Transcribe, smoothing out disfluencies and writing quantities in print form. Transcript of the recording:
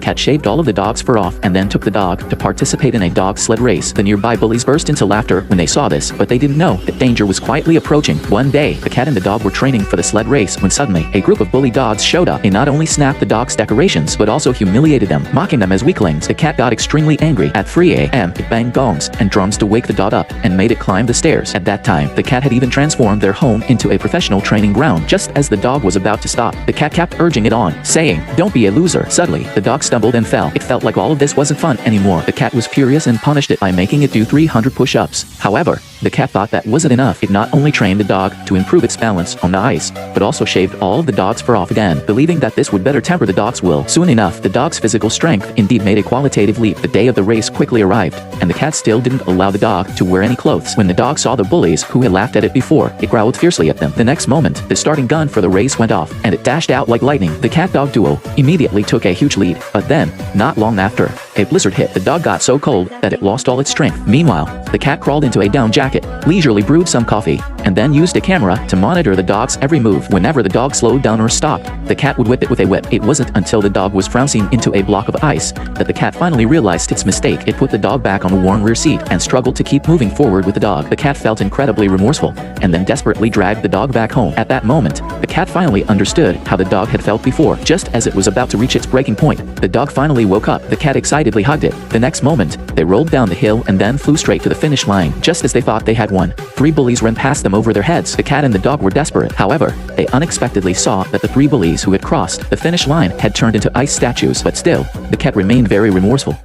cat shaved all of the dog's fur off and then took the dog to participate in a dog sled race. The nearby bullies burst into laughter when they saw this, but they didn't know that danger was quietly approaching. One day, the cat and the dog were training for the sled race when suddenly, a group of bully dogs showed up and not only snapped the dog's decorations but also humiliated them, mocking them as weaklings. The cat got extremely angry. At 3 a.m., it banged gongs and drums to wake the dog up and made it climb the stairs. At that time, the cat had even transformed their home into a professional training ground. Just as the dog was about to stop, the cat kept urging it on, saying, "Don't be a loser." Suddenly, the dog stumbled and fell. It felt like all of this wasn't fun anymore. The cat was furious and punished it by making it do 300 push-ups. However, the cat thought that wasn't enough. It not only trained the dog to improve its balance on the ice, but also shaved all of the dog's fur off again, believing that this would better temper the dog's will. Soon enough, the dog's physical strength indeed made a qualitative leap. The day of the race quickly arrived, and the cat still didn't allow the dog to wear any clothes. When the dog saw the bullies who had laughed at it before, it growled fiercely at them. The next moment, the starting gun for the race went off, and it dashed out like lightning. The cat-dog duo immediately took a huge lead, but then, not long after, a blizzard hit. The dog got so cold that it lost all its strength. Meanwhile, the cat crawled into a down jacket, leisurely brewed some coffee, and then used a camera to monitor the dog's every move. Whenever the dog slowed down or stopped, the cat would whip it with a whip. It wasn't until the dog was frozen into a block of ice that the cat finally realized its mistake. It put the dog back on the warm rear seat and struggled to keep moving forward with the dog. The cat felt incredibly remorseful and then desperately dragged the dog back home. At that moment, the cat finally understood how the dog had felt before. Just as it was about to reach its breaking point, the dog finally woke up. The cat excitedly hugged it. The next moment, they rolled down the hill and then flew straight to the finish line. Just as they thought they had won, 3 bullies ran past them over their heads. The cat and the dog were desperate. However, they unexpectedly saw that the 3 bullies who had crossed the finish line had turned into ice statues. But still, the cat remained very remorseful.